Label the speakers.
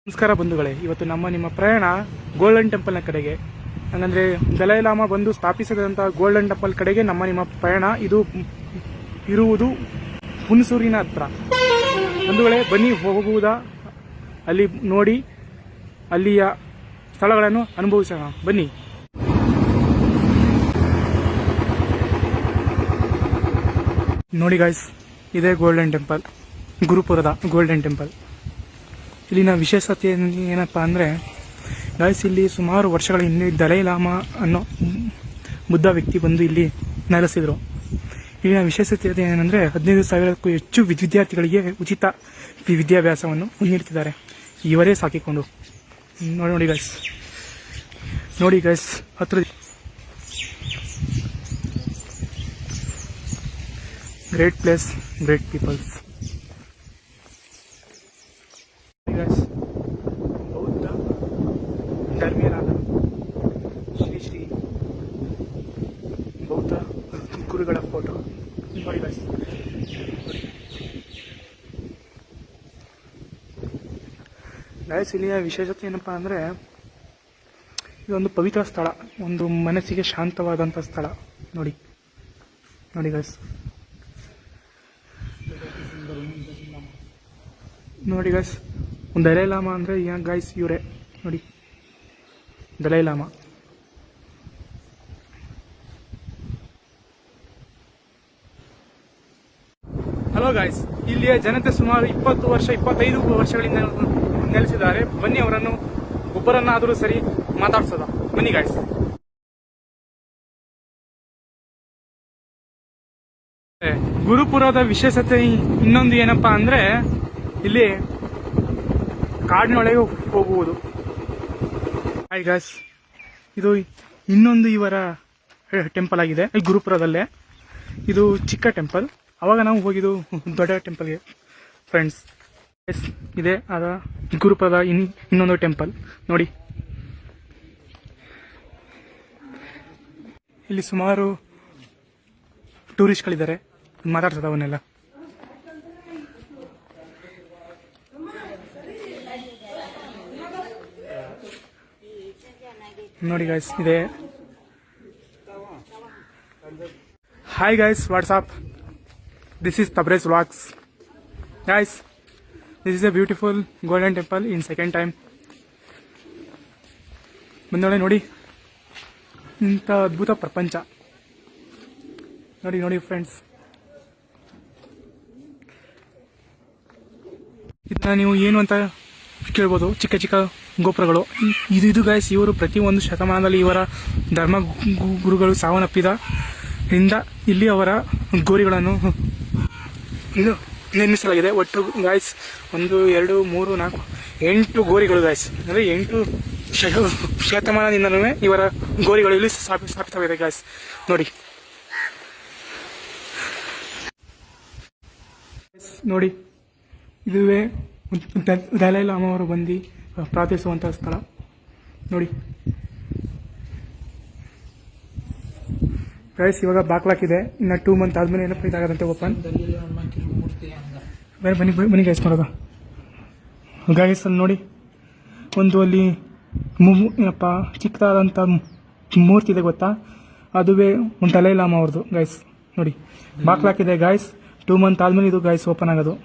Speaker 1: ನಮಸ್ಕಾರ ಬಂಧುಗಳೇ, ಇವತ್ತು ನಿಮ್ಮ ಪ್ರಯಾಣ ಗೋಲ್ಡನ್ ಟೆಂಪಲ್ನ ಕಡೆಗೆ. ಹಂಗಂದ್ರೆ ದಲೈ ಲಾಮಾ ಬಂದು ಸ್ಥಾಪಿಸಿದಂಥ ಗೋಲ್ಡನ್ ಟೆಂಪಲ್ ಕಡೆಗೆ ನಿಮ್ಮ ಪ್ರಯಾಣ. ಇದು ಇರುವುದು ಹುಣಸೂರಿನ ಹತ್ರ. ಬಂಧುಗಳೇ, ಬನ್ನಿ ಹೋಗುವುದಾ, ಅಲ್ಲಿ ನೋಡಿ ಅಲ್ಲಿಯ ಸ್ಥಳಗಳನ್ನು ಅನುಭವಿಸೋಣ. ಬನ್ನಿ. ನೋಡಿ ಗಾಯ್ಸ್, ಇದೇ ಗೋಲ್ಡನ್ ಟೆಂಪಲ್, ಗುರುಪುರದ ಗೋಲ್ಡನ್ ಟೆಂಪಲ್. ಇಲ್ಲಿನ ವಿಶೇಷತೆ ಏನಪ್ಪ ಅಂದರೆ ಗಾಯ್ಸ್, ಇಲ್ಲಿ ಸುಮಾರು ವರ್ಷಗಳ ಹಿಂದೆ ದಲೈ ಲಾಮಾ ಅನ್ನೋ ಬುದ್ಧ ವ್ಯಕ್ತಿ ಬಂದು ಇಲ್ಲಿ ನೆಲೆಸಿದರು. ಇಲ್ಲಿನ ವಿಶೇಷತೆ ಏನಂದರೆ 15,000ಕ್ಕೂ ಹೆಚ್ಚು ವಿದ್ಯಾರ್ಥಿಗಳಿಗೆ ಉಚಿತ ವಿದ್ಯಾಭ್ಯಾಸವನ್ನು ನೀಡುತ್ತಿದ್ದಾರೆ, ಇವರೇ ಸಾಕಿಕೊಂಡು. ನೋಡಿ ಗಾಯ್ಸ್ ಹತ್ರ ಗ್ರೇಟ್ ಪ್ಲೇಸ್, ಗ್ರೇಟ್ ಪೀಪಲ್ಸ್. ಬೌದ್ಧ ಧರ್ಮೀಯರಾದ ಶ್ರೀ ಬೌದ್ಧ ಗುರುಗಳ ಫೋಟೋ ನೋಡಿ ಗಾಯ್ಸ್. ಇಲ್ಲಿಯ ವಿಶೇಷತೆ ಏನಪ್ಪಾ ಅಂದರೆ ಇದೊಂದು ಪವಿತ್ರ ಸ್ಥಳ, ಒಂದು ಮನಸ್ಸಿಗೆ ಶಾಂತವಾದಂಥ ಸ್ಥಳ. ನೋಡಿ ಗಾಯ್ಸ್, ನೋಡಿ ಗಾಯ್ಸ್, ಒಂದು ದಲೈ ಲಾಮಾ ಅಂದರೆ ಗಾಯ್ಸ್ ಇವರೇ ನೋಡಿ, ದಲೈ ಲಾಮಾ. ಹಲೋ ಗಾಯ್ಸ್, ಇಲ್ಲಿಯ ಜನತೆ ಸುಮಾರು 25 ವರ್ಷಗಳಿಂದ ನೆಲೆಸಿದ್ದಾರೆ. ಬನ್ನಿ, ಅವರನ್ನು ಒಬ್ಬರನ್ನಾದರೂ ಸರಿ ಮಾತಾಡ್ಸೋದ. ಬನ್ನಿ ಗಾಯ್ಸ್. ಗುರುಪುರದ ವಿಶೇಷತೆ ಇನ್ನೊಂದು ಏನಪ್ಪಾ ಅಂದ್ರೆ ಇಲ್ಲಿ ಕಾಡಿನೊಳಗೆ ಹೋಗುವುದು. ಹಾಯ್ ಗಾಯ್ಸ್, ಇದು ಇನ್ನೊಂದು ಇವರ ಟೆಂಪಲ್ ಆಗಿದೆ ಈ ಗುರುಪುರದಲ್ಲೇ. ಇದು ಚಿಕ್ಕ ಟೆಂಪಲ್, ಅವಾಗ ನಾವು ಹೋಗಿದ್ದು ದೊಡ್ಡ ಟೆಂಪಲ್ಗೆ ಫ್ರೆಂಡ್ಸ್. ಇದೆ ಅದ ಗುರುಪುರದ ಇನ್ನೊಂದು ಟೆಂಪಲ್ ನೋಡಿ. ಇಲ್ಲಿ ಸುಮಾರು ಟೂರಿಸ್ಟ್ಗಳಿದ್ದಾರೆ, ಮಾತಾಡ್ತದ ಅವನ್ನೆಲ್ಲ. ನೋಡಿ ಗಾಯ್ಸ್, ಇದೆ. Hi guys, what's up, this is Tabrez vlogs. Guys, this is a beautiful golden temple in second time. ಬಂದೊಳೆ ನೋಡಿ, ಇಂಥ ಅದ್ಭುತ ಪ್ರಪಂಚ. ನೋಡಿ ಫ್ರೆಂಡ್ಸ್, ಇದನ್ನ ನೀವು ಏನು ಅಂತ ಕೇಳ್ಬೋದು. ಚಿಕ್ಕ ಗೋಪುರಗಳು ಇದು ಗಾಯ್ಸ್. ಇವರು ಪ್ರತಿಯೊಂದು ಶತಮಾನದಲ್ಲಿ ಇವರ ಧರ್ಮ ಗುರುಗಳು ಸಾವನ್ನಪ್ಪಿದ್ರಿಂದ ಇಲ್ಲಿ ಅವರ ಗೋರಿಗಳನ್ನು ಇದು ನಿರ್ಮಿಸಲಾಗಿದೆ. ಒಟ್ಟು ಗಾಯ್ಸ್ 1, 2, 3, 4, 8 ಗೋರಿಗಳು ಗಾಯ್ಸ್. ಅಂದರೆ 8 ಶತಮಾನದಿಂದಲೂ ಇವರ ಗೋರಿಗಳು ಇಲ್ಲಿ ಸ್ಥಾಪಿತವಾಗಿದೆ ಗಾಯ್ಸ್. ನೋಡಿ ಇದುವೇ ದಲೈ ಲಾಮಾ ಅವರು ಬಂದು ಪ್ರಾರ್ಥಿಸುವಂತಹ ಸ್ಥಳ. ನೋಡಿ ಗೈಸ್, ಇವಾಗ ಬಾಕ್ಲಾಕಿದೆ. ಇನ್ನು 2 ಮಂತ್ ಆದ್ಮೇಲೆ ಏನಪ್ಪ ಇದಾಗದಂತೆ ಓಪನ್. ಬನ್ನಿ ಗೈಸ್ ನೋಡೋದ. ಗೈಸ್ ಅಲ್ಲಿ ನೋಡಿ, ಒಂದು ಅಲ್ಲಿ ಏನಪ್ಪ ಚಿಕ್ಕದಾದಂಥ ಮೂರ್ತಿ ಇದೆ ಗೊತ್ತಾ, ಅದುವೇ ದಲೈ ಲಾಮಾ ಅವ್ರದ್ದು ಗೈಸ್. ನೋಡಿ ಬಾಕ್ಲಾಕಿದೆ ಗೈಸ್. 2 ಮಂತ್ ಆದ್ಮೇಲೆ ಇದು ಗೈಸ್ ಓಪನ್ ಆಗೋದು.